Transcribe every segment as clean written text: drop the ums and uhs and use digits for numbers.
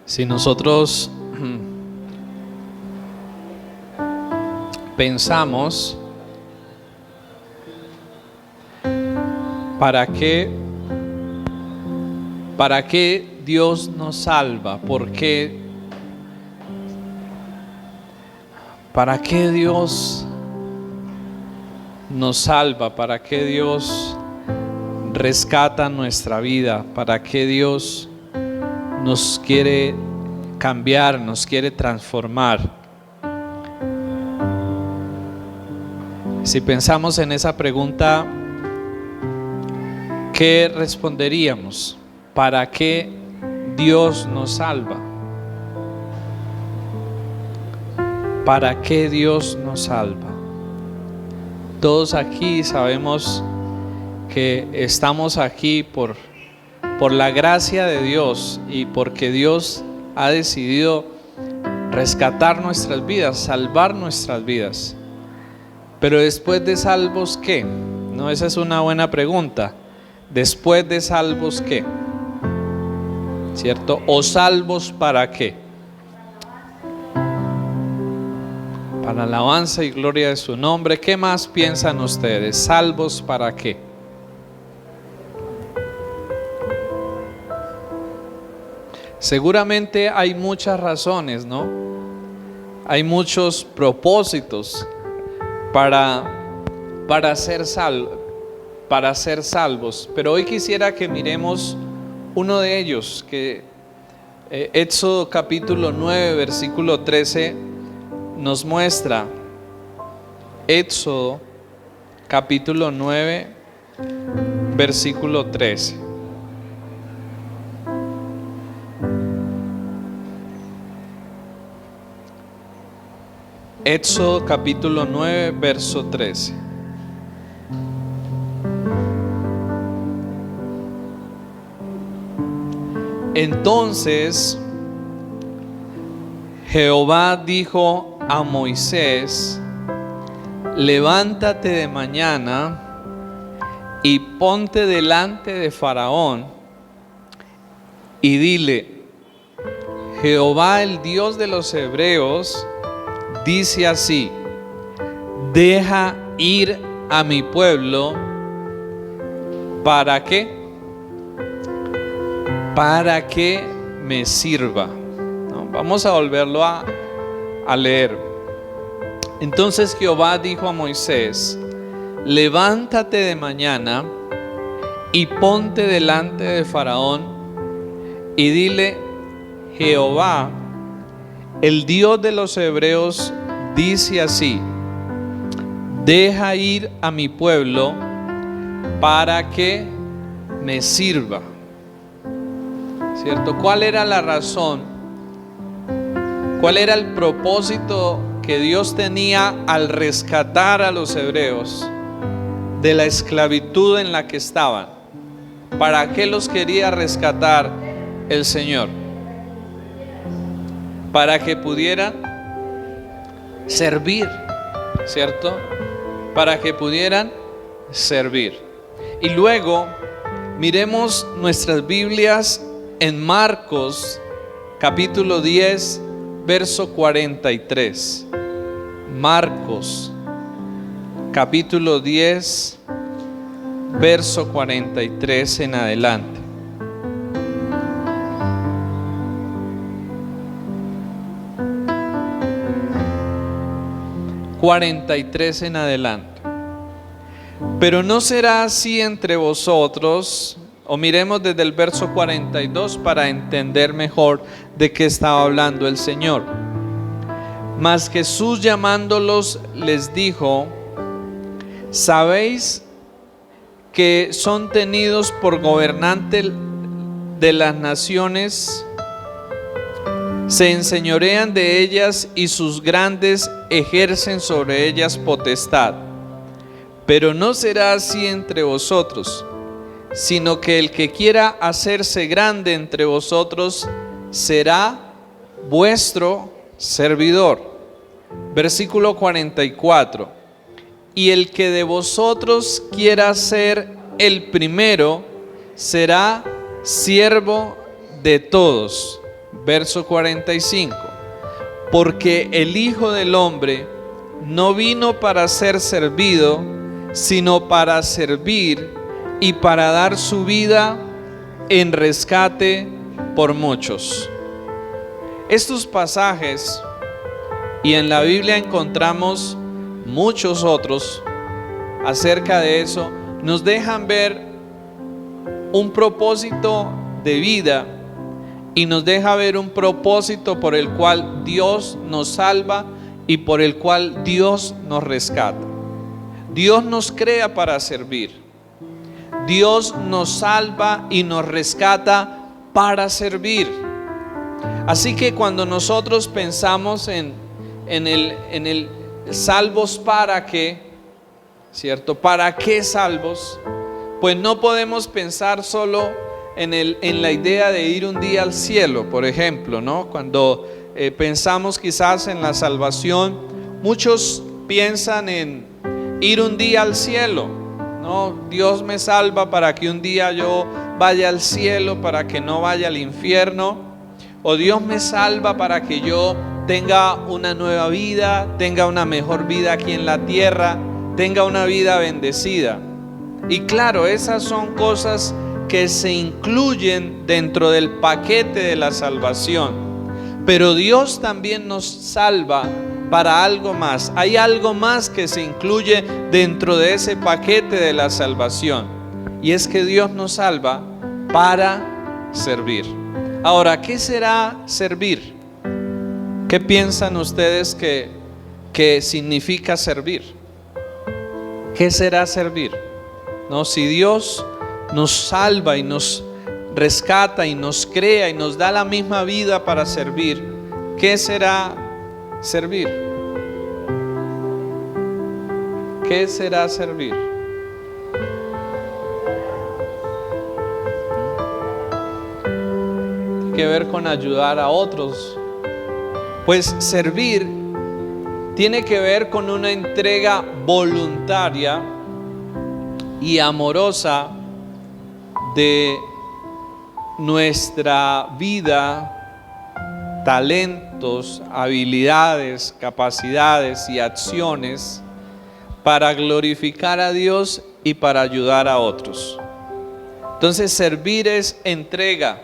Si nosotros pensamos, ¿para qué Dios nos salva? ¿Por qué? ¿Para qué Dios nos salva? ¿Para qué Dios rescata nuestra vida? ¿Para qué Dios nos quiere cambiar, nos quiere transformar? Si pensamos en esa pregunta, ¿qué responderíamos? ¿Para qué Dios nos salva? ¿Para qué Dios nos salva? Todos aquí sabemos que estamos aquí por la gracia de Dios y porque Dios ha decidido rescatar nuestras vidas, salvar nuestras vidas. Pero después de salvos, ¿qué? No, esa es una buena pregunta. Después de salvos, ¿qué? ¿Cierto? ¿O salvos para qué? Para alabanza y gloria de su nombre. ¿Qué más piensan ustedes? ¿Salvos para qué? Seguramente hay muchas razones, ¿no? Hay muchos propósitos para ser salvos. Pero hoy quisiera que miremos uno de ellos, que Éxodo capítulo 9, versículo 13 nos muestra. Éxodo capítulo 9, versículo 13. Éxodo capítulo 9, verso 13. Entonces Jehová dijo a Moisés: levántate de mañana y ponte delante de Faraón y dile: Jehová, el Dios de los hebreos, dice así: deja ir a mi pueblo. ¿Para qué? Para que me sirva. ¿No? Vamos a volverlo a leer. Entonces Jehová dijo a Moisés: levántate de mañana y ponte delante de Faraón y dile: Jehová, el Dios de los hebreos, dice así: deja ir a mi pueblo para que me sirva. ¿Cierto? ¿Cuál era la razón? ¿Cuál era el propósito que Dios tenía al rescatar a los hebreos de la esclavitud en la que estaban? ¿Para qué los quería rescatar el Señor? Para que pudieran servir, ¿cierto? Para que pudieran servir. Y luego miremos nuestras Biblias en Marcos capítulo 10, verso 43. Marcos capítulo 10, verso 43 en adelante. ...43 en adelante. Pero no será así entre vosotros, o miremos desde el verso 42 para entender mejor de qué estaba hablando el Señor. Mas Jesús, llamándolos, les dijo: ¿sabéis que son tenidos por gobernante de las naciones? Se enseñorean de ellas y sus grandes ejercen sobre ellas potestad. Pero no será así entre vosotros, sino que el que quiera hacerse grande entre vosotros será vuestro servidor. Versículo 44. Y el que de vosotros quiera ser el primero será siervo de todos. verso 45. Porque el Hijo del Hombre no vino para ser servido, sino para servir y para dar su vida en rescate por muchos. Estos pasajes, y en la Biblia encontramos muchos otros acerca de eso, nos dejan ver un propósito de vida y nos deja ver un propósito por el cual Dios nos salva y por el cual Dios nos rescata. Dios nos crea para servir. Dios nos salva y nos rescata para servir. Así que cuando nosotros pensamos en el salvos para qué, ¿cierto? ¿Para qué salvos? Pues no podemos pensar solo en la idea de ir un día al cielo, por ejemplo, ¿no? Cuando pensamos quizás en la salvación, muchos piensan en ir un día al cielo, ¿no? Dios me salva para que un día yo vaya al cielo, para que no vaya al infierno, o Dios me salva para que yo tenga una nueva vida, tenga una mejor vida aquí en la tierra, tenga una vida bendecida. Y claro, esas son cosas que se incluyen dentro del paquete de la salvación. Pero Dios también nos salva para algo más. Hay algo más que se incluye dentro de ese paquete de la salvación. Y es que Dios nos salva para servir. Ahora, ¿qué será servir? ¿Qué piensan ustedes que significa servir? ¿Qué será servir? No, si Dios nos salva y nos rescata y nos crea y nos da la misma vida para servir, ¿qué será servir? ¿Qué será servir? Tiene que ver con ayudar a otros. Pues servir tiene que ver con una entrega voluntaria y amorosa de nuestra vida, talentos, habilidades, capacidades y acciones para glorificar a Dios y para ayudar a otros. Entonces, servir es entrega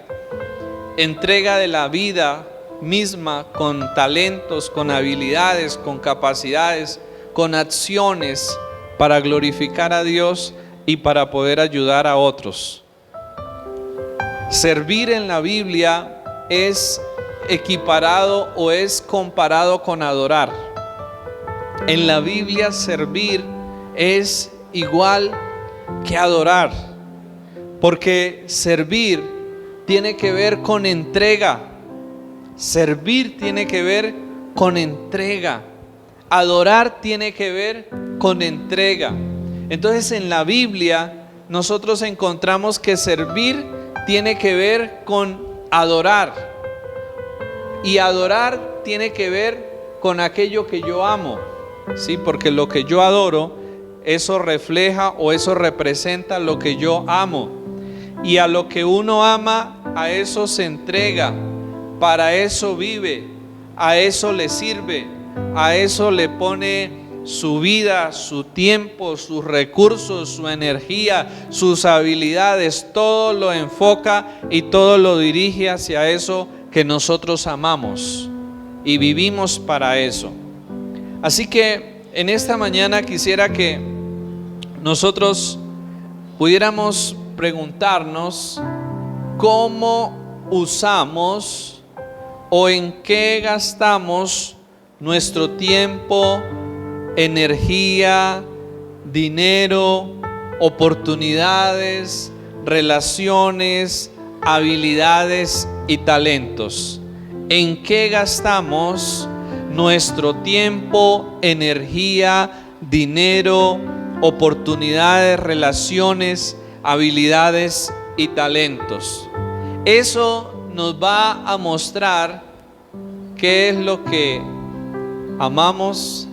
de la vida misma con talentos, con habilidades, con capacidades, con acciones para glorificar a Dios y para poder ayudar a otros. Servir en la Biblia es equiparado o es comparado con adorar. En la Biblia servir es igual que adorar, porque servir tiene que ver con entrega. Servir tiene que ver con entrega. Adorar tiene que ver con entrega. Entonces en la Biblia nosotros encontramos que servir tiene que ver con adorar. Y adorar tiene que ver con aquello que yo amo. Sí, porque lo que yo adoro, eso refleja o eso representa lo que yo amo. Y a lo que uno ama, a eso se entrega. Para eso vive, a eso le sirve, a eso le pone su vida, su tiempo, sus recursos, su energía, sus habilidades, todo lo enfoca y todo lo dirige hacia eso que nosotros amamos y vivimos para eso. Así que en esta mañana quisiera que nosotros pudiéramos preguntarnos cómo usamos o en qué gastamos nuestro tiempo, energía, dinero, oportunidades, relaciones, habilidades y talentos. ¿En qué gastamos nuestro tiempo, energía, dinero, oportunidades, relaciones, habilidades y talentos? Eso nos va a mostrar qué es lo que amamos,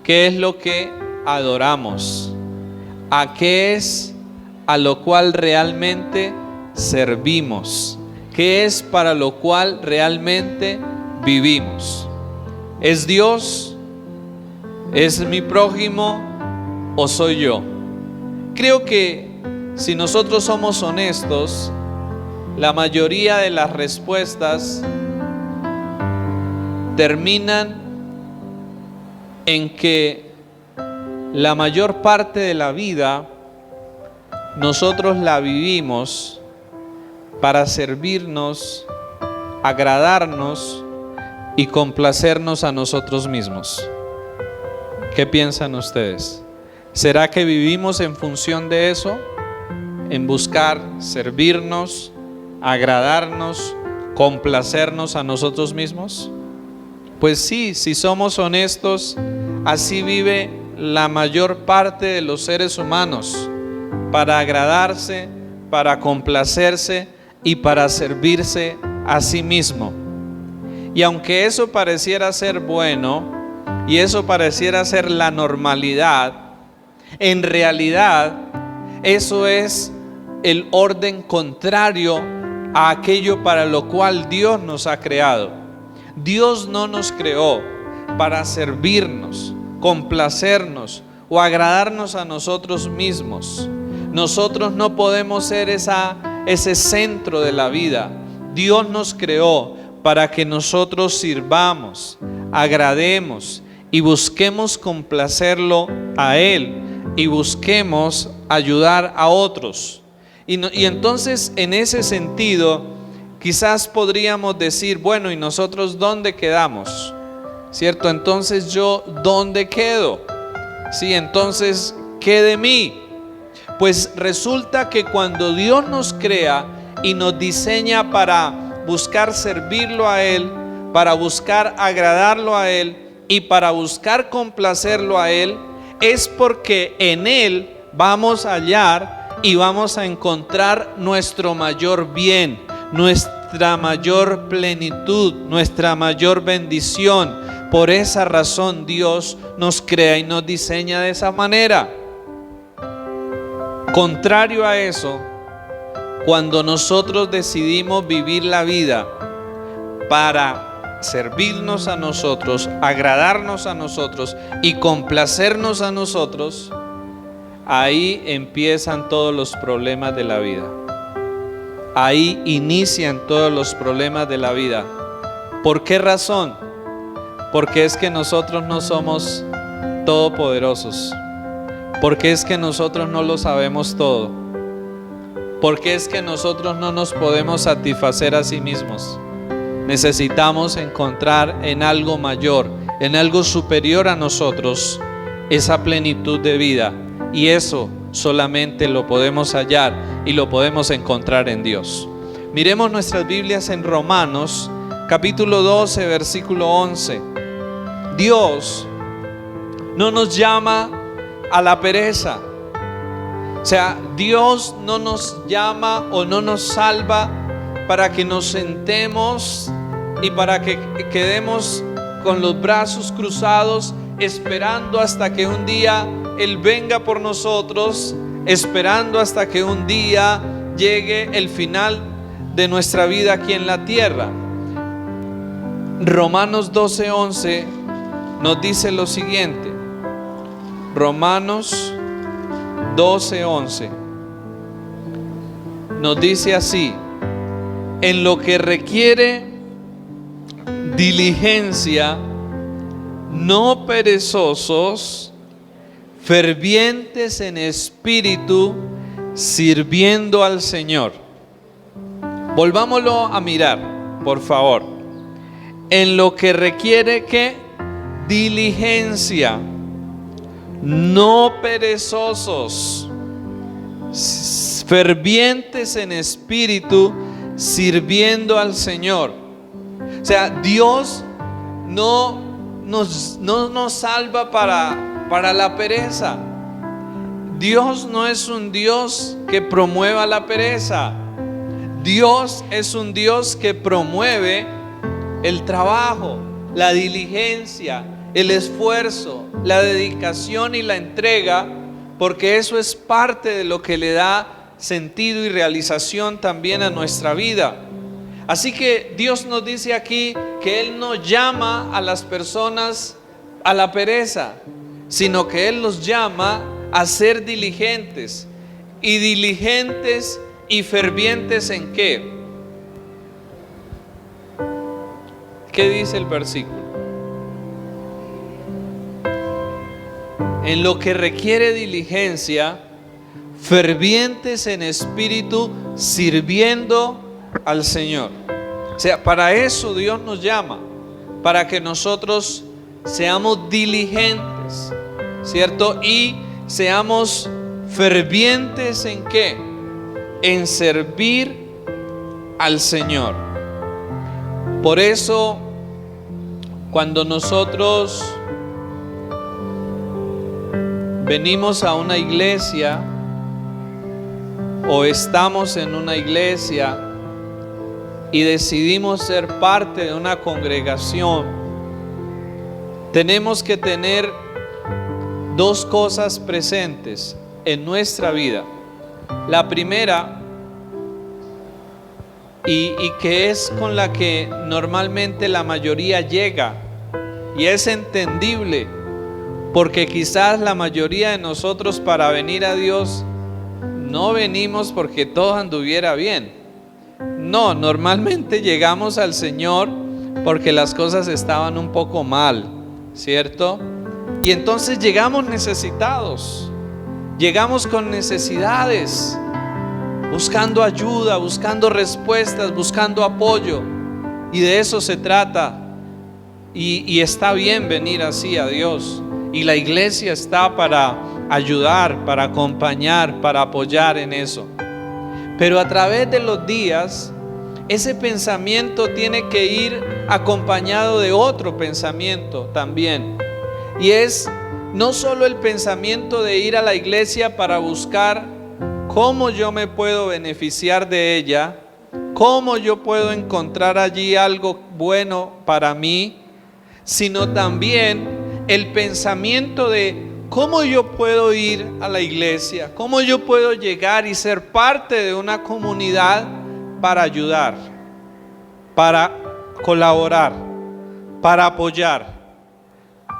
qué es lo que adoramos, a qué es a lo cual realmente servimos, qué es para lo cual realmente vivimos. ¿Es Dios? ¿Es mi prójimo? ¿O soy yo? Creo que si nosotros somos honestos, la mayoría de las respuestas terminan en que la mayor parte de la vida nosotros la vivimos para servirnos, agradarnos y complacernos a nosotros mismos. ¿Qué piensan ustedes? ¿Será que vivimos en función de eso? En buscar servirnos, agradarnos, complacernos a nosotros mismos. Pues sí, si somos honestos, así vive la mayor parte de los seres humanos, para agradarse, para complacerse y para servirse a sí mismo. Y aunque eso pareciera ser bueno y eso pareciera ser la normalidad, en realidad eso es el orden contrario a aquello para lo cual Dios nos ha creado. Dios no nos creó para servirnos, complacernos o agradarnos a nosotros mismos. Nosotros no podemos ser ese centro de la vida. Dios nos creó para que nosotros sirvamos, agrademos y busquemos complacerlo a Él y busquemos ayudar a otros. Y entonces, en ese sentido, quizás podríamos decir, bueno, ¿y nosotros dónde quedamos? ¿Cierto? Entonces, ¿yo dónde quedo? Sí, entonces, ¿qué de mí? Pues resulta que cuando Dios nos crea y nos diseña para buscar servirlo a Él, para buscar agradarlo a Él y para buscar complacerlo a Él, es porque en Él vamos a hallar y vamos a encontrar nuestro mayor bien, nuestra mayor plenitud, nuestra mayor bendición. Por esa razón Dios nos crea y nos diseña de esa manera. Contrario a eso, cuando nosotros decidimos vivir la vida para servirnos a nosotros, agradarnos a nosotros y complacernos a nosotros, ahí empiezan todos los problemas de la vida. Ahí inician todos los problemas de la vida. ¿Por qué razón? Porque es que nosotros no somos todopoderosos. Porque es que nosotros no lo sabemos todo. Porque es que nosotros no nos podemos satisfacer a sí mismos. Necesitamos encontrar en algo mayor, en algo superior a nosotros, esa plenitud de vida. Y eso solamente lo podemos hallar y lo podemos encontrar en Dios. Miremos nuestras Biblias en Romanos, capítulo 12, versículo 11. Dios no nos llama a la pereza. O sea, Dios no nos llama o no nos salva para que nos sentemos y para que quedemos con los brazos cruzados esperando hasta que un día Él venga por nosotros, esperando hasta que un día llegue el final de nuestra vida aquí en la tierra. Romanos 12:11 nos dice lo siguiente. Romanos 12:11 nos dice así: en lo que requiere diligencia, no perezosos, fervientes en espíritu, sirviendo al Señor. Volvámoslo a mirar, por favor. En lo que requiere ¿qué? Diligencia, no perezosos, fervientes en espíritu, sirviendo al Señor. O sea, Dios no nos salva para la pereza. Dios no es un Dios que promueva la pereza. Dios es un Dios que promueve el trabajo, la diligencia, el esfuerzo, la dedicación y la entrega, porque eso es parte de lo que le da sentido y realización también a nuestra vida. Así que Dios nos dice aquí que Él no llama a las personas a la pereza, sino que Él los llama a ser diligentes. ¿Y diligentes y fervientes en qué? ¿Qué dice el versículo? En lo que requiere diligencia, fervientes en espíritu, sirviendo al Señor. O sea, para eso Dios nos llama, para que nosotros seamos diligentes, ¿cierto? Y seamos fervientes ¿en qué? En servir al Señor. Por eso, cuando nosotros venimos a una iglesia o estamos en una iglesia y decidimos ser parte de una congregación, tenemos que tener dos cosas presentes en nuestra vida. La primera, y que es con la que normalmente la mayoría llega, y es entendible, porque quizás la mayoría de nosotros para venir a Dios no venimos porque todo anduviera bien. No, normalmente llegamos al Señor porque las cosas estaban un poco mal, ¿cierto? Y entonces llegamos necesitados, llegamos con necesidades, buscando ayuda, buscando respuestas, buscando apoyo. Y de eso se trata. Y está bien venir así a Dios. Y la iglesia está para ayudar, para acompañar, para apoyar en eso. Pero a través de los días, ese pensamiento tiene que ir acompañado de otro pensamiento también. Y es no solo el pensamiento de ir a la iglesia para buscar cómo yo me puedo beneficiar de ella, cómo yo puedo encontrar allí algo bueno para mí, sino también el pensamiento de cómo yo puedo ir a la iglesia, cómo yo puedo llegar y ser parte de una comunidad para ayudar, para colaborar, para apoyar.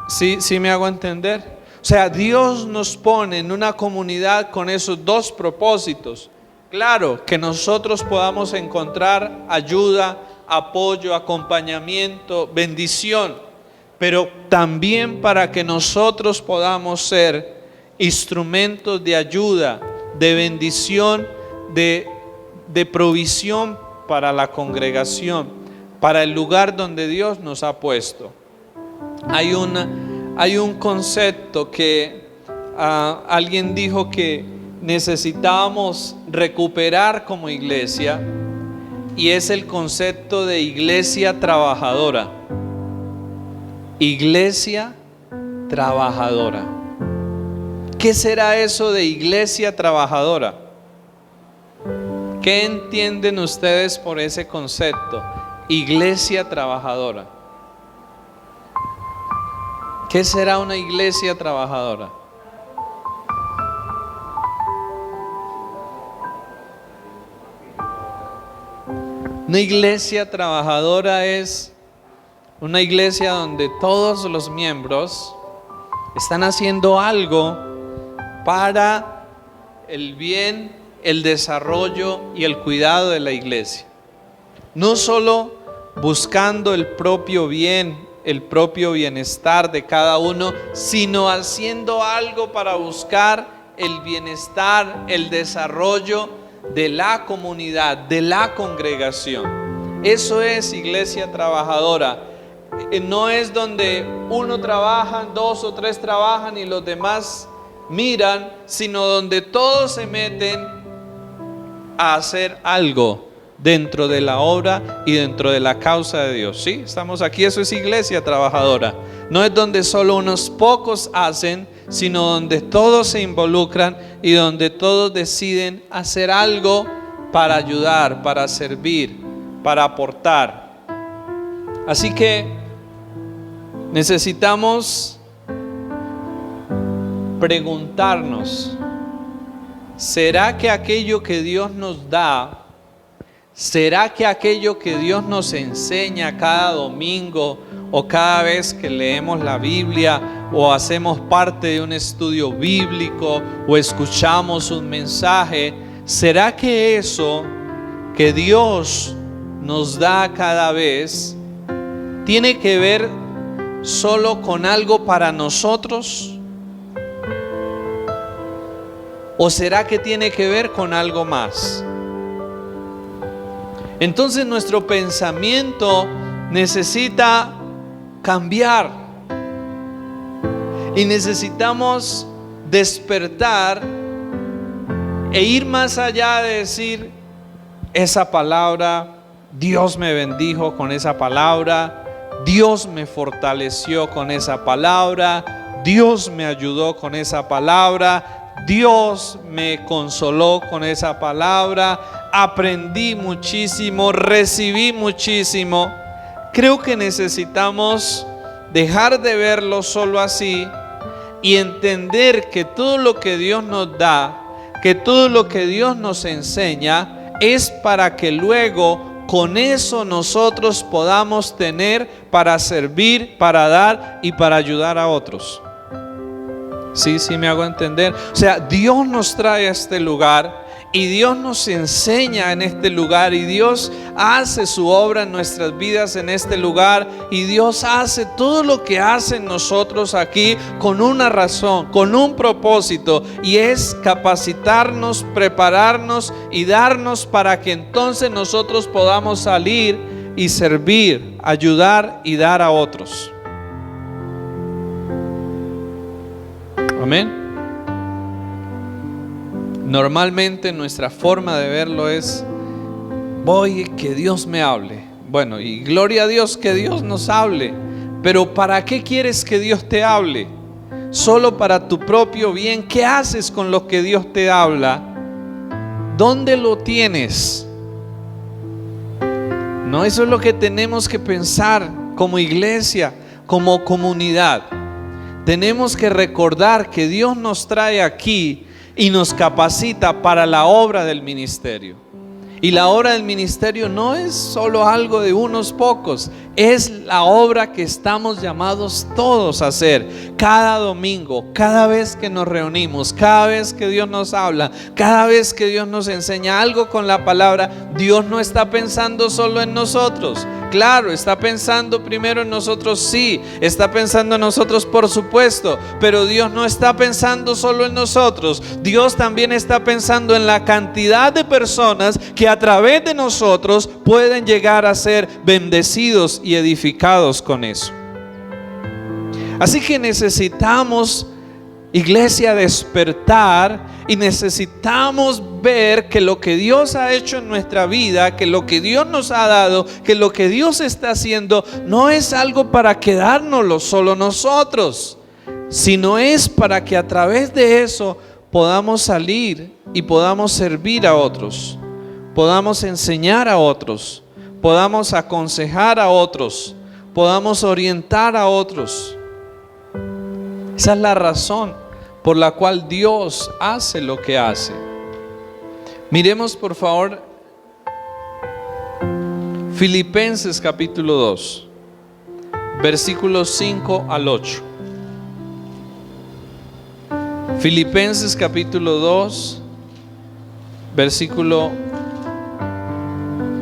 ¿Sí me hago entender? O sea, Dios nos pone en una comunidad con esos dos propósitos. Claro, que nosotros podamos encontrar ayuda, apoyo, acompañamiento, bendición, pero también para que nosotros podamos ser instrumentos de ayuda, de bendición, de provisión para la congregación, para el lugar donde Dios nos ha puesto. Hay un concepto que alguien dijo que necesitábamos recuperar como iglesia, y es el concepto de iglesia trabajadora. Iglesia trabajadora. ¿Qué será eso de iglesia trabajadora? ¿Qué entienden ustedes por ese concepto? Iglesia trabajadora. ¿Qué será una iglesia trabajadora? Una iglesia trabajadora es una iglesia donde todos los miembros están haciendo algo para el bien, el desarrollo y el cuidado de la iglesia. No solo buscando el propio bien, el propio bienestar de cada uno, sino haciendo algo para buscar el bienestar, el desarrollo de la comunidad, de la congregación. Eso es iglesia trabajadora. No es donde uno trabaja, dos o tres trabajan y los demás miran, sino donde todos se meten a hacer algo dentro de la obra y dentro de la causa de Dios. Sí, estamos aquí, eso es iglesia trabajadora. No es donde solo unos pocos hacen, sino donde todos se involucran y donde todos deciden hacer algo para ayudar, para servir, para aportar. Así que necesitamos preguntarnos: ¿será que aquello que Dios nos da, ¿Será que aquello que Dios nos enseña cada domingo o cada vez que leemos la Biblia o hacemos parte de un estudio bíblico o escuchamos un mensaje, será que eso que Dios nos da cada vez tiene que ver solo con algo para nosotros? ¿O será que tiene que ver con algo más? Entonces nuestro pensamiento necesita cambiar y necesitamos despertar e ir más allá de decir: esa palabra, Dios me bendijo con esa palabra, Dios me fortaleció con esa palabra, Dios me ayudó con esa palabra, Dios me consoló con esa palabra, aprendí muchísimo, recibí muchísimo. Creo que necesitamos dejar de verlo solo así y entender que todo lo que Dios nos da, que todo lo que Dios nos enseña, es para que luego con eso nosotros podamos tener para servir, para dar y para ayudar a otros. Sí, me hago entender. O sea, Dios nos trae a este lugar y Dios nos enseña en este lugar y Dios hace su obra en nuestras vidas en este lugar y Dios hace todo lo que hace en nosotros aquí con una razón, con un propósito, y es capacitarnos, prepararnos y darnos para que entonces nosotros podamos salir y servir, ayudar y dar a otros. Amén. Normalmente nuestra forma de verlo es: voy, que Dios me hable. Bueno, y gloria a Dios que Dios nos hable, pero ¿para qué quieres que Dios te hable? ¿Solo para tu propio bien? ¿Qué haces con lo que Dios te habla? ¿Dónde lo tienes? No, eso es lo que tenemos que pensar como iglesia, como comunidad. Tenemos que recordar que Dios nos trae aquí y nos capacita para la obra del ministerio. Y la obra del ministerio no es solo algo de unos pocos, es la obra que estamos llamados todos a hacer. Cada domingo, cada vez que nos reunimos, cada vez que Dios nos habla, cada vez que Dios nos enseña algo con la palabra, Dios no está pensando solo en nosotros. Claro, está pensando primero en nosotros, sí, está pensando en nosotros, por supuesto, pero Dios no está pensando solo en nosotros. Dios también está pensando en la cantidad de personas que a través de nosotros pueden llegar a ser bendecidos y edificados con eso. Así que necesitamos, iglesia, despertar, y necesitamos ver que lo que Dios ha hecho en nuestra vida, que lo que Dios nos ha dado, que lo que Dios está haciendo no es algo para quedárnoslo solo nosotros, sino es para que a través de eso podamos salir y podamos servir a otros, podamos enseñar a otros, podamos aconsejar a otros, podamos orientar a otros. Esa es la razón por la cual Dios hace lo que hace. Miremos por favor Filipenses capítulo 2, versículos 5 al 8. Filipenses capítulo 2, versículo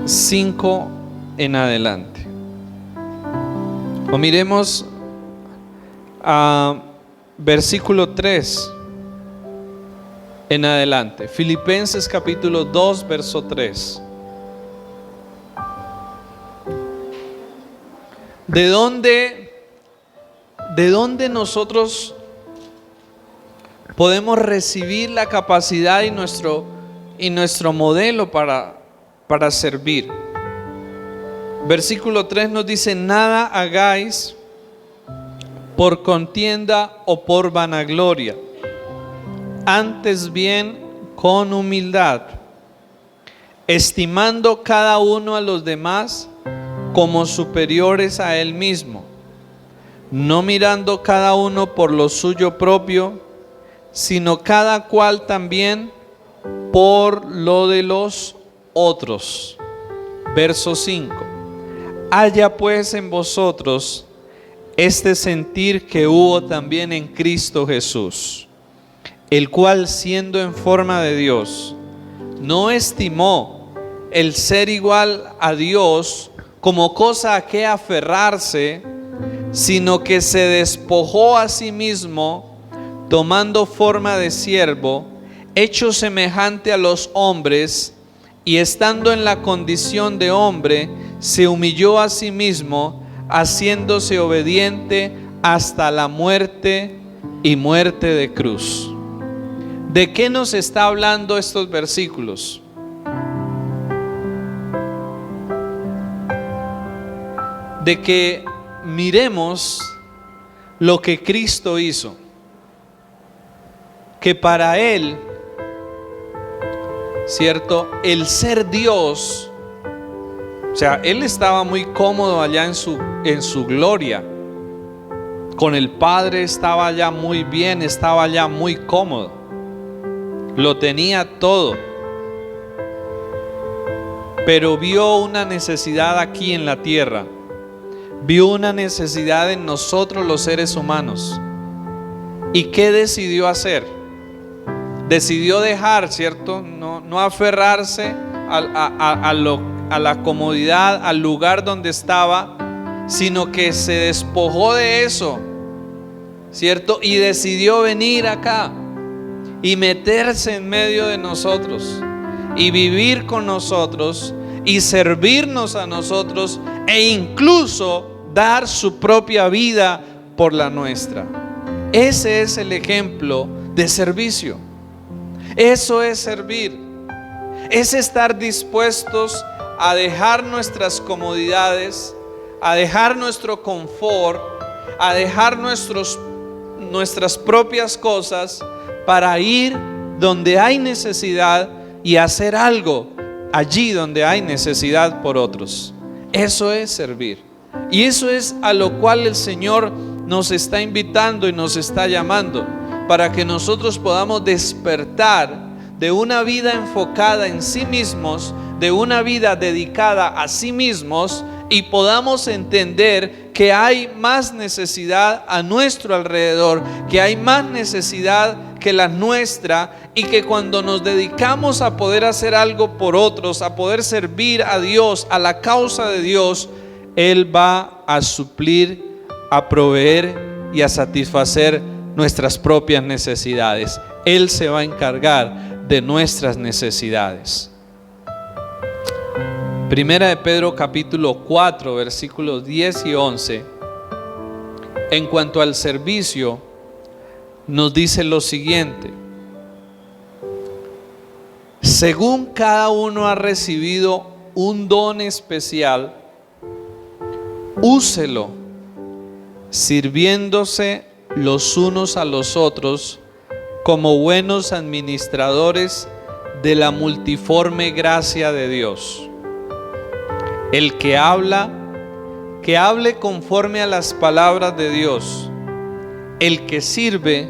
5 en adelante. O miremos a versículo 3 en adelante. Filipenses capítulo 2, verso 3. ¿De dónde nosotros podemos recibir la capacidad y nuestro modelo para servir? Versículo 3 nos dice: nada hagáis por contienda o por vanagloria, antes bien con humildad, estimando cada uno a los demás como superiores a él mismo, no mirando cada uno por lo suyo propio, sino cada cual también por lo de los otros. Verso 5. Haya pues en vosotros este sentir que hubo también en Cristo Jesús, el cual, siendo en forma de Dios, no estimó el ser igual a Dios como cosa a que aferrarse, sino que se despojó a sí mismo, tomando forma de siervo, hecho semejante a los hombres, y estando en la condición de hombre, se humilló a sí mismo, haciéndose obediente hasta la muerte y muerte de cruz. ¿De qué nos está hablando estos versículos? De que miremos lo que Cristo hizo, que para Él, ¿cierto?, el ser Dios, o sea, Él estaba muy cómodo allá en su gloria, con el Padre estaba allá muy bien, estaba allá muy cómodo, lo tenía todo, pero vio una necesidad aquí en la tierra, vio una necesidad en nosotros los seres humanos. ¿Y qué decidió hacer? Decidió dejar, ¿cierto? No aferrarse a la comodidad, al lugar donde estaba, sino que se despojó de eso, ¿cierto? Y decidió venir acá y meterse en medio de nosotros y vivir con nosotros y servirnos a nosotros e incluso dar su propia vida por la nuestra. Ese es el ejemplo de servicio. Eso es servir. Es estar dispuestos a dejar nuestras comodidades, a dejar nuestro confort, a dejar nuestras propias cosas para ir donde hay necesidad y hacer algo allí donde hay necesidad por otros. Eso es servir. Y eso es a lo cual el Señor nos está invitando y nos está llamando, para que nosotros podamos despertar de una vida enfocada en sí mismos, de una vida dedicada a sí mismos, y podamos entender que hay más necesidad a nuestro alrededor, que hay más necesidad que la nuestra, y que cuando nos dedicamos a poder hacer algo por otros, a poder servir a Dios, a la causa de Dios, Él va a suplir, a proveer y a satisfacer nuestras propias necesidades. Él se va a encargar de nuestras necesidades. Primera de Pedro capítulo 4 versículos 10 y 11, en cuanto al servicio, nos dice lo siguiente: según cada uno ha recibido un don especial, úselo, sirviéndose los unos a los otros como buenos administradores de la multiforme gracia de Dios. El que habla, que hable conforme a las palabras de Dios. El que sirve,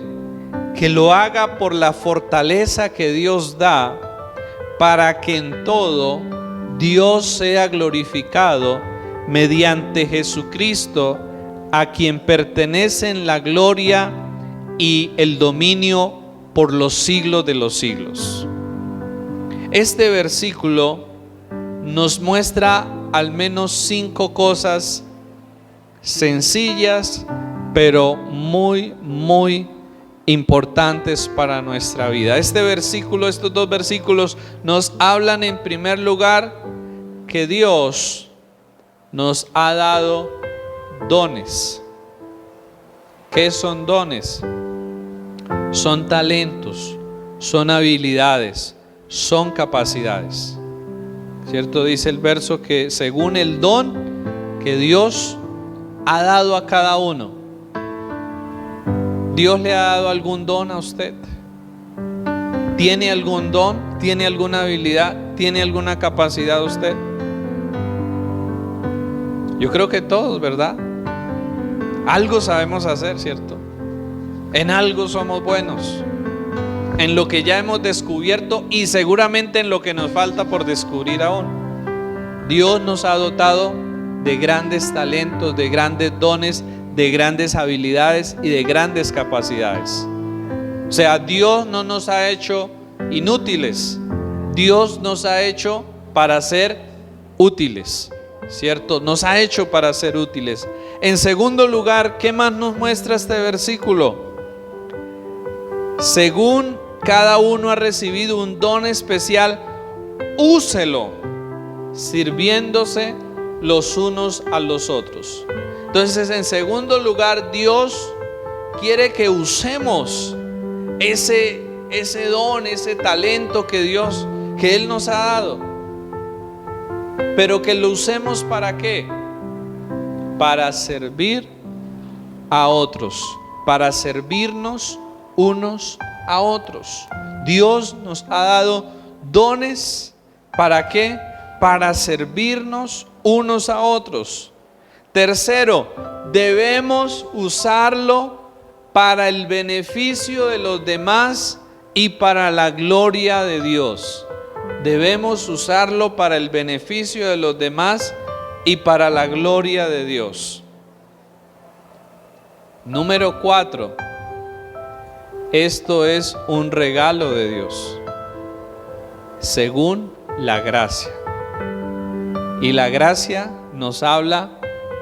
que lo haga por la fortaleza que Dios da, para que en todo Dios sea glorificado mediante Jesucristo, a quien pertenecen la gloria y el dominio por los siglos de los siglos. Este versículo nos muestra al menos 5 cosas sencillas, pero muy importantes para nuestra vida. Estos 2 versículos nos hablan en primer lugar que Dios nos ha dado dones. ¿Qué son dones? Son talentos, son habilidades, son capacidades. ¿Cierto? Dice el verso que según el don que Dios ha dado a cada uno. ¿Dios le ha dado algún don a usted? ¿Tiene algún don? ¿Tiene alguna habilidad? ¿Tiene alguna capacidad usted? Yo creo que todos, ¿verdad? Algo sabemos hacer, ¿cierto? En algo somos buenos, en lo que ya hemos descubierto y seguramente en lo que nos falta por descubrir aún. Dios nos ha dotado de grandes talentos, de grandes dones, de grandes habilidades y de grandes capacidades. O sea, Dios no nos ha hecho inútiles. Dios nos ha hecho para ser útiles, ¿cierto? Nos ha hecho para ser útiles. En segundo lugar, ¿qué más nos muestra este versículo? Según cada uno ha recibido un don especial, úselo, sirviéndose los unos a los otros. Entonces, en segundo lugar, Dios quiere que usemos ese don, ese talento que Él nos ha dado. Pero que lo usemos ¿para qué? Para servir a otros, para servirnos unos a otros. Dios nos ha dado dones, ¿para qué? Para servirnos unos a otros. Tercero, debemos usarlo para el beneficio de los demás y para la gloria de Dios. Debemos usarlo para el beneficio de los demás y para la gloria de Dios. Número 4. Esto es un regalo de Dios, según la gracia. Y la gracia nos habla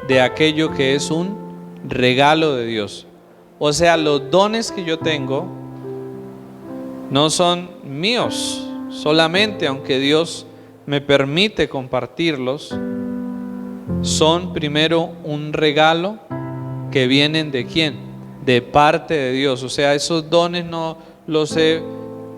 de aquello que es un regalo de Dios. O sea, los dones que yo tengo no son míos solamente, aunque Dios me permite compartirlos. Son primero un regalo que vienen ¿de quién? De parte de Dios. O sea, esos dones no los he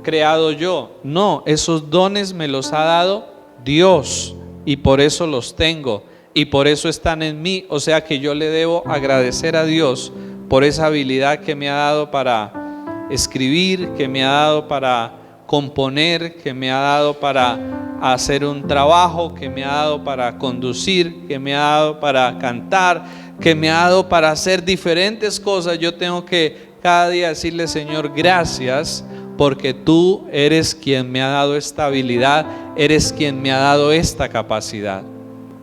creado yo. No, esos dones me los ha dado Dios y por eso los tengo y por eso están en mí. O sea que yo le debo agradecer a Dios por esa habilidad que me ha dado para escribir, que me ha dado para componer, que me ha dado para hacer un trabajo, que me ha dado para conducir, que me ha dado para cantar, que me ha dado para hacer diferentes cosas. Yo tengo que cada día decirle: Señor, gracias, porque tú eres quien me ha dado esta habilidad, eres quien me ha dado esta capacidad.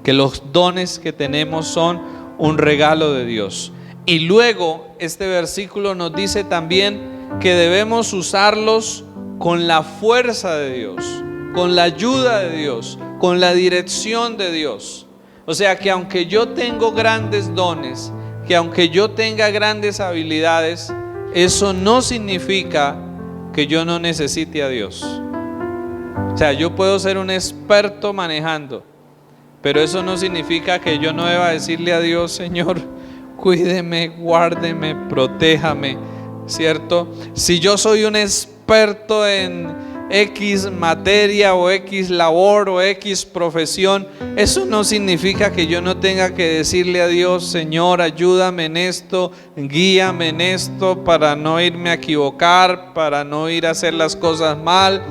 Que los dones que tenemos son un regalo de Dios. Y luego este versículo nos dice también que debemos usarlos con la fuerza de Dios, con la ayuda de Dios, con la dirección de Dios. O sea que aunque yo tengo grandes dones, que aunque yo tenga grandes habilidades, eso no significa que yo no necesite a Dios. O sea, yo puedo ser un experto manejando, pero eso no significa que yo no deba decirle a Dios: Señor, cuídeme, guárdeme, protéjame, ¿cierto? Si yo soy un experto en X materia o X labor o X profesión, eso no significa que yo no tenga que decirle a Dios: Señor, ayúdame en esto, guíame en esto para no irme a equivocar, para no ir a hacer las cosas mal.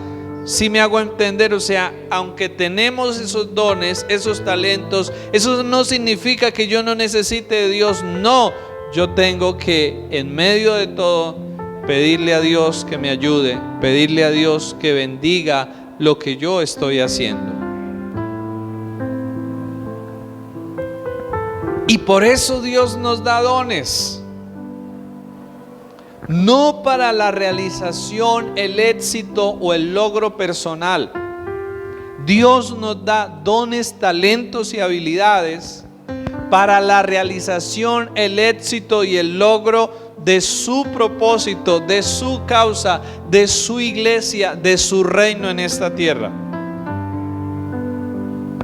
Si me hago entender, o sea, aunque tenemos esos dones, esos talentos, eso no significa que yo no necesite de Dios. No, yo tengo que en medio de todo pedirle a Dios que me ayude, pedirle a Dios que bendiga lo que yo estoy haciendo. Y por eso Dios nos da dones. No para la realización, el éxito o el logro personal. Dios nos da dones, talentos y habilidades para la realización, el éxito y el logro de su propósito, de su causa, de su iglesia, de su reino en esta tierra.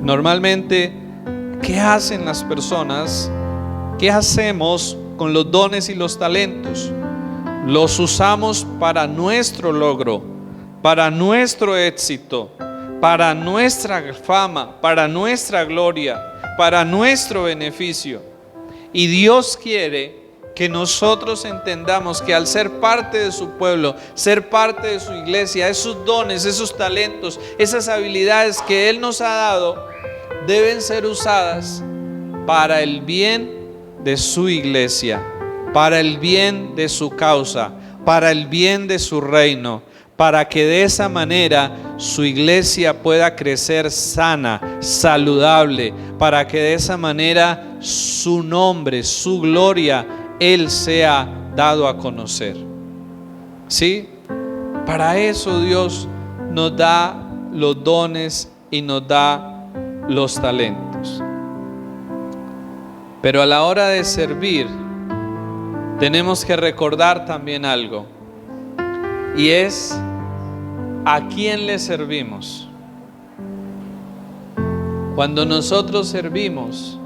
Normalmente, ¿qué hacen las personas? ¿Qué hacemos con los dones y los talentos? Los usamos para nuestro logro, para nuestro éxito, para nuestra fama, para nuestra gloria, para nuestro beneficio. Y Dios quiere que nosotros entendamos que al ser parte de su pueblo, ser parte de su iglesia, esos dones, esos talentos, esas habilidades que Él nos ha dado, deben ser usadas para el bien de su iglesia, para el bien de su causa, para el bien de su reino, para que de esa manera su iglesia pueda crecer sana, saludable, para que de esa manera su nombre, su gloria, Él sea dado a conocer. ¿Sí? Para eso Dios nos da los dones y nos da los talentos. Pero a la hora de servir, tenemos que recordar también algo, y es: ¿a quién le servimos? Cuando nosotros servimos,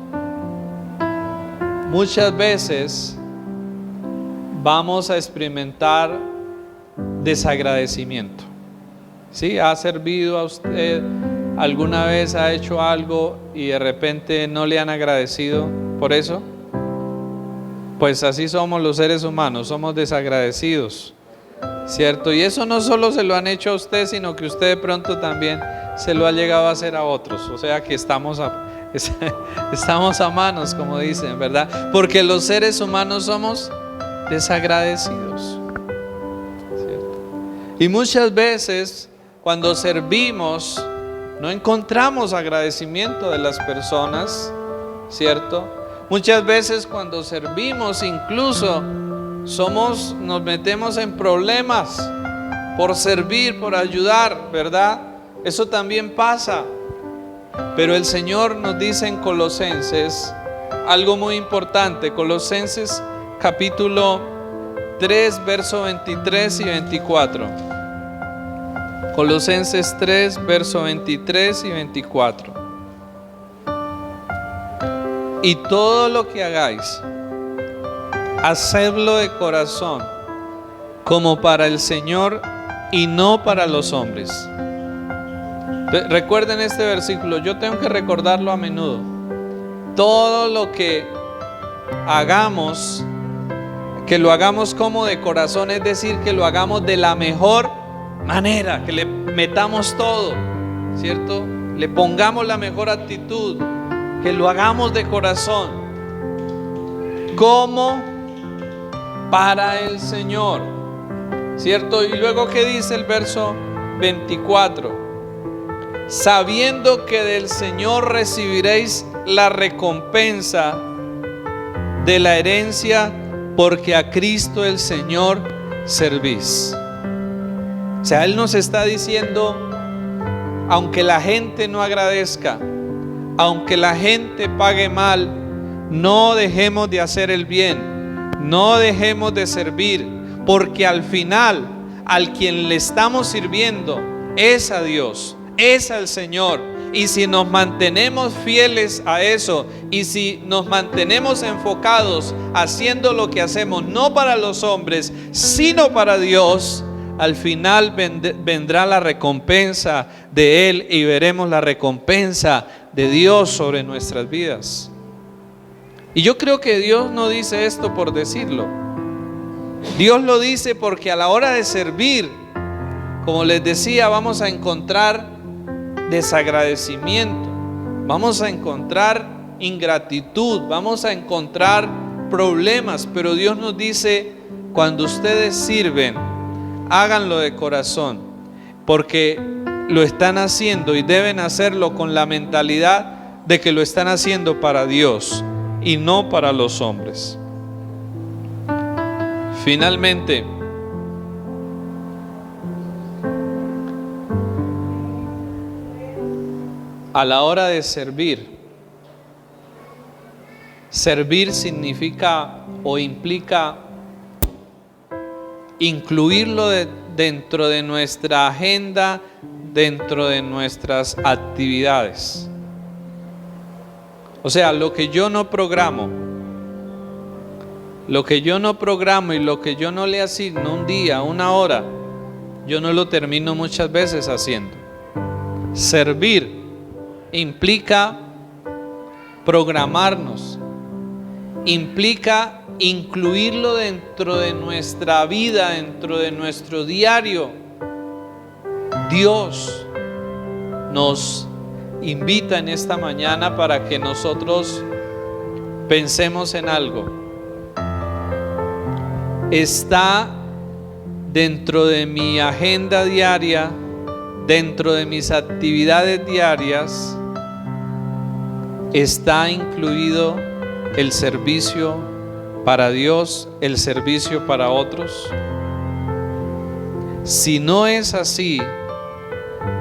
muchas veces vamos a experimentar desagradecimiento. ¿Sí? ¿Ha servido a usted alguna vez? ¿Ha hecho algo y de repente no le han agradecido por eso? Pues así somos los seres humanos, somos desagradecidos, ¿cierto? Y eso no solo se lo han hecho a usted, sino que usted de pronto también se lo ha llegado a hacer a otros. O sea que estamos a manos, como dicen, ¿verdad? Porque los seres humanos somos desagradecidos, ¿cierto? Y muchas veces cuando servimos no encontramos agradecimiento de las personas, ¿cierto? Muchas veces cuando servimos incluso nos metemos en problemas por servir, por ayudar, ¿verdad? Eso también pasa. Pero el Señor nos dice en Colosenses algo muy importante. Colosenses capítulo 3, verso 23 y 24. Colosenses 3, verso 23 y 24. Y todo lo que hagáis, hacedlo de corazón, como para el Señor y no para los hombres. Recuerden este versículo, yo tengo que recordarlo a menudo. Todo lo que hagamos, que lo hagamos como de corazón, es decir, que lo hagamos de la mejor manera, que le metamos todo, ¿cierto? Le pongamos la mejor actitud, que lo hagamos de corazón, como para el Señor, ¿cierto? Y luego, ¿qué dice el verso 24? Sabiendo que del Señor recibiréis la recompensa de la herencia, porque a Cristo el Señor servís. O sea, Él nos está diciendo, aunque la gente no agradezca, aunque la gente pague mal, no dejemos de hacer el bien, no dejemos de servir, porque al final al quien le estamos sirviendo es a Dios, es al Señor. Y si nos mantenemos fieles a eso, y si nos mantenemos enfocados haciendo lo que hacemos, no para los hombres, sino para Dios, al final vendrá la recompensa de Él y veremos la recompensa de Dios sobre nuestras vidas. Y yo creo que Dios no dice esto por decirlo. Dios lo dice porque a la hora de servir, como les decía, vamos a encontrar desagradecimiento, vamos a encontrar ingratitud, vamos a encontrar problemas, pero Dios nos dice: cuando ustedes sirven, háganlo de corazón, porque lo están haciendo y deben hacerlo con la mentalidad de que lo están haciendo para Dios y no para los hombres. Finalmente, a la hora de servir, servir significa o implica incluirlo dentro de nuestra agenda, dentro de nuestras actividades. O sea, lo que yo no programo y lo que yo no le asigno un día, una hora, yo no lo termino muchas veces haciendo. Servir implica programarnos, implica incluirlo dentro de nuestra vida, dentro de nuestro diario. Dios nos invita en esta mañana para que nosotros pensemos en algo. ¿Está dentro de mi agenda diaria, dentro de mis actividades diarias, está incluido el servicio para Dios, el servicio para otros? Si no es así,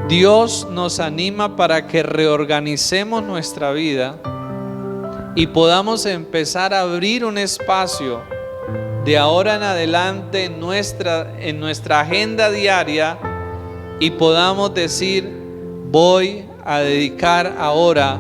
Dios nos anima para que reorganicemos nuestra vida y podamos empezar a abrir un espacio de ahora en adelante en nuestra agenda diaria, y podamos decir: voy a dedicar ahora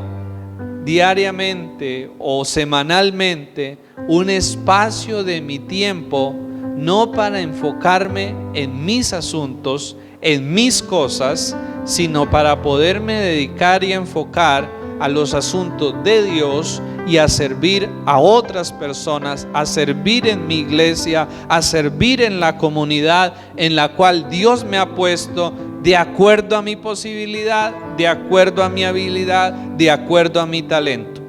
diariamente o semanalmente un espacio de mi tiempo, no para enfocarme en mis asuntos, en mis cosas, sino para poderme dedicar y enfocar a los asuntos de Dios y a servir a otras personas, a servir en mi iglesia, a servir en la comunidad en la cual Dios me ha puesto, de acuerdo a mi posibilidad, de acuerdo a mi habilidad, de acuerdo a mi talento.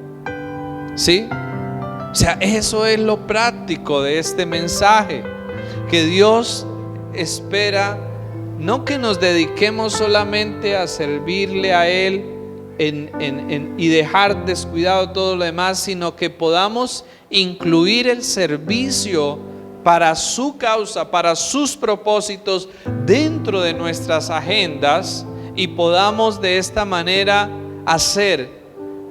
¿Sí? O sea, eso es lo práctico de este mensaje, que Dios espera no que nos dediquemos solamente a servirle a Él y dejar descuidado todo lo demás, sino que podamos incluir el servicio para su causa, para sus propósitos dentro de nuestras agendas, y podamos de esta manera hacer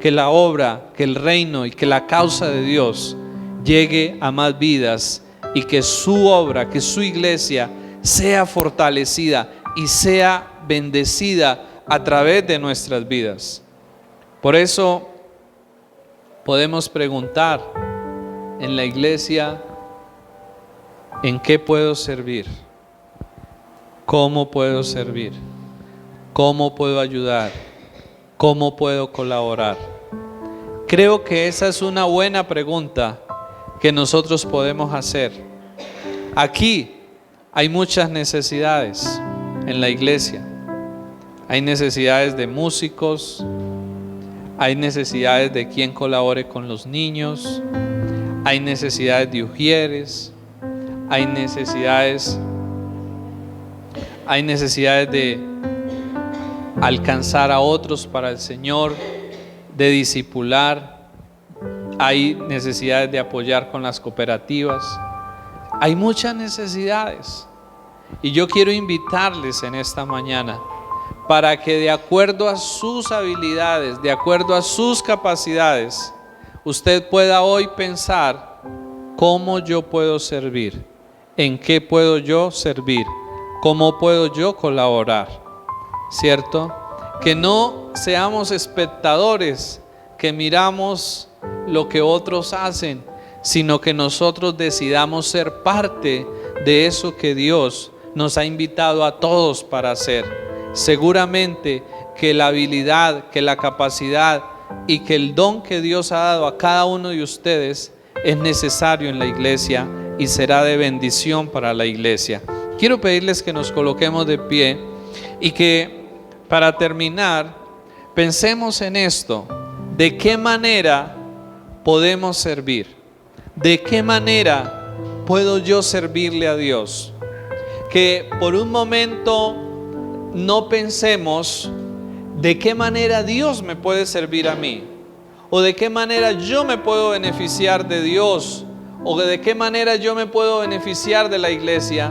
que la obra, que el reino y que la causa de Dios llegue a más vidas, y que su obra, que su iglesia sea fortalecida y sea bendecida a través de nuestras vidas. Por eso podemos preguntar en la iglesia: ¿en qué puedo servir? ¿Cómo puedo servir? ¿Cómo puedo ayudar? ¿Cómo puedo colaborar? Creo que esa es una buena pregunta que nosotros podemos hacer. Aquí hay muchas necesidades en la iglesia. Hay necesidades de músicos, hay necesidades de quien colabore con los niños, hay necesidades de ujieres, hay necesidades de alcanzar a otros para el Señor, de discipular, hay necesidades de apoyar con las cooperativas. Hay muchas necesidades, y yo quiero invitarles en esta mañana para que, de acuerdo a sus habilidades, de acuerdo a sus capacidades, usted pueda hoy pensar: ¿cómo yo puedo servir? ¿En qué puedo yo servir? ¿Cómo puedo yo colaborar? ¿Cierto? Que no seamos espectadores que miramos lo que otros hacen, sino que nosotros decidamos ser parte de eso que Dios nos ha invitado a todos para hacer. Seguramente que la habilidad, que la capacidad y que el don que Dios ha dado a cada uno de ustedes es necesario en la iglesia y será de bendición para la iglesia. Quiero pedirles que nos coloquemos de pie y que, para terminar, pensemos en esto: ¿de qué manera podemos servir? ¿De qué manera puedo yo servirle a Dios? Que por un momento no pensemos de qué manera Dios me puede servir a mí, o de qué manera yo me puedo beneficiar de Dios, o de qué manera yo me puedo beneficiar de la iglesia.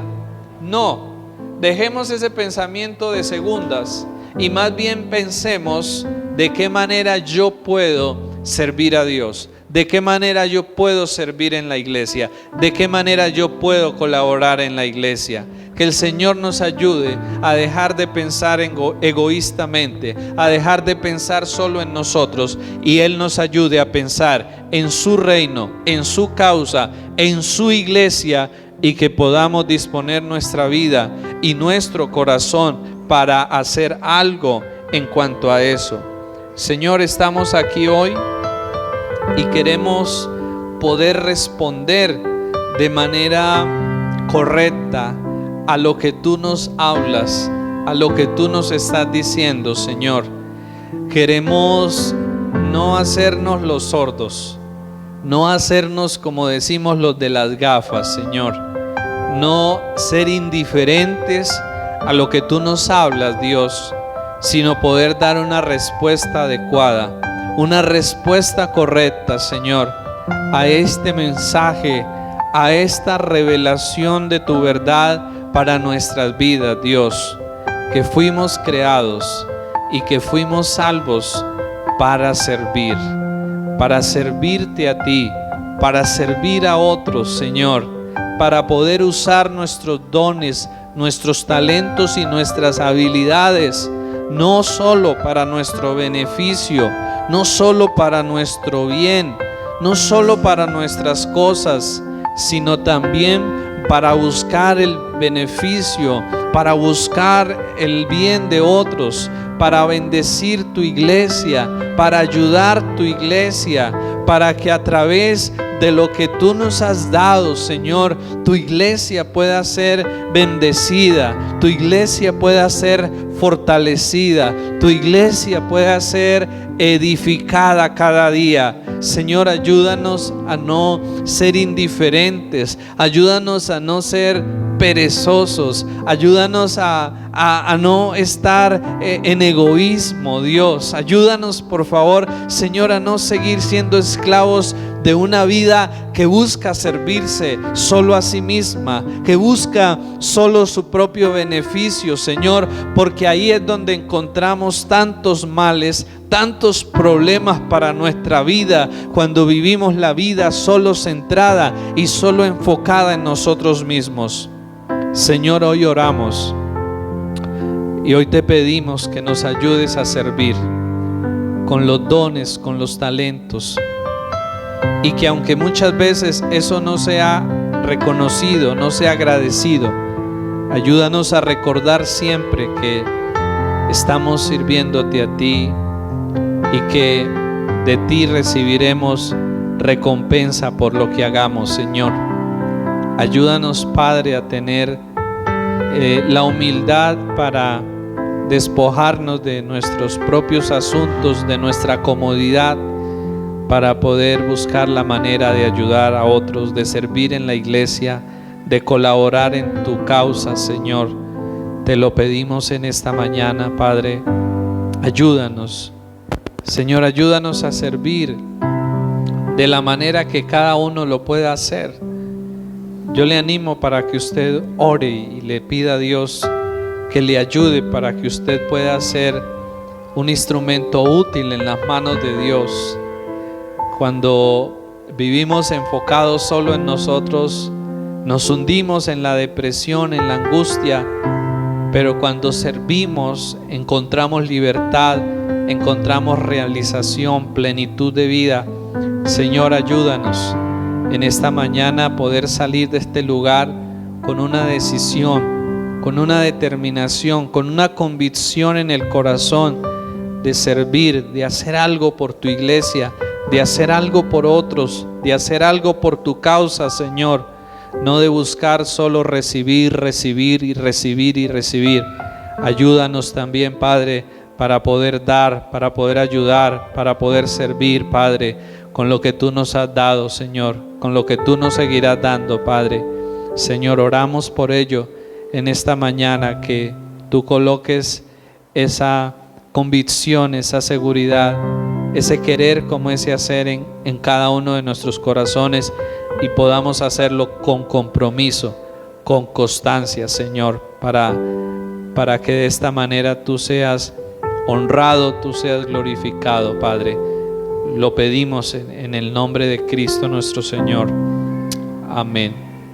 No, dejemos ese pensamiento de segundas y más bien pensemos de qué manera yo puedo servir a Dios, de qué manera yo puedo servir en la iglesia, de qué manera yo puedo colaborar en la iglesia. Que el Señor nos ayude a dejar de pensar egoístamente, a dejar de pensar solo en nosotros, y Él nos ayude a pensar en su reino, en su causa, en su iglesia, y que podamos disponer nuestra vida y nuestro corazón para hacer algo en cuanto a eso. Señor, estamos aquí hoy y queremos poder responder de manera correcta a lo que tú nos hablas, a lo que tú nos estás diciendo, Señor. Queremos no hacernos los sordos, no hacernos como decimos los de las gafas, Señor. no ser indiferentes a lo que tú nos hablas, Dios, sino poder dar una respuesta adecuada, una respuesta correcta, Señor, a este mensaje, a esta revelación de tu verdad para nuestras vidas, Dios, que fuimos creados y que fuimos salvos para servirte a ti, para servir a otros, Señor, para poder usar nuestros dones, nuestros talentos y nuestras habilidades, no solo para nuestro beneficio, no solo para nuestro bien, no solo para nuestras cosas, sino también para buscar el beneficio, para buscar el bien de otros, para bendecir tu iglesia, para ayudar tu iglesia, para que a través de lo que tú nos has dado, Señor, tu iglesia pueda ser bendecida, tu iglesia pueda ser fortalecida, tu iglesia pueda ser edificada cada día. Señor, ayúdanos a no ser indiferentes, ayúdanos a no ser perezosos, ayúdanos a no estar en egoísmo, Dios. Ayúdanos, por favor, Señor, a no seguir siendo esclavos de una vida que busca servirse solo a sí misma, que busca solo su propio beneficio, Señor, porque ahí es donde encontramos tantos males, tantos problemas para nuestra vida, cuando vivimos la vida solo centrada y solo enfocada en nosotros mismos. Señor, hoy oramos y hoy te pedimos que nos ayudes a servir con los dones, con los talentos, y que aunque muchas veces eso no sea reconocido, no sea agradecido, ayúdanos a recordar siempre que estamos sirviéndote a ti y que de ti recibiremos recompensa por lo que hagamos, Señor. Ayúdanos, Padre, a tener la humildad para despojarnos de nuestros propios asuntos, de nuestra comodidad, para poder buscar la manera de ayudar a otros, de servir en la iglesia, de colaborar en tu causa, Señor. Te lo pedimos en esta mañana, Padre. Ayúdanos, Señor, ayúdanos a servir de la manera que cada uno lo pueda hacer. Yo le animo para que usted ore y le pida a Dios que le ayude para que usted pueda ser un instrumento útil en las manos de Dios. Cuando vivimos enfocados solo en nosotros, nos hundimos en la depresión, en la angustia, pero cuando servimos encontramos libertad, encontramos realización, plenitud de vida. Señor, ayúdanos en esta mañana a poder salir de este lugar con una decisión, con una determinación, con una convicción en el corazón de servir, de hacer algo por tu iglesia, de hacer algo por otros, de hacer algo por tu causa, Señor. No de buscar solo recibir, recibir y recibir y recibir. Ayúdanos también, Padre, para poder dar, para poder ayudar, para poder servir, Padre, con lo que tú nos has dado, Señor, con lo que tú nos seguirás dando, Padre. Señor, oramos por ello en esta mañana, que tú coloques esa convicción, esa seguridad, ese querer como ese hacer en cada uno de nuestros corazones, y podamos hacerlo con compromiso, con constancia, Señor, para que de esta manera tú seas honrado, tú seas glorificado, Padre. Lo pedimos en el nombre de Cristo nuestro Señor. Amén.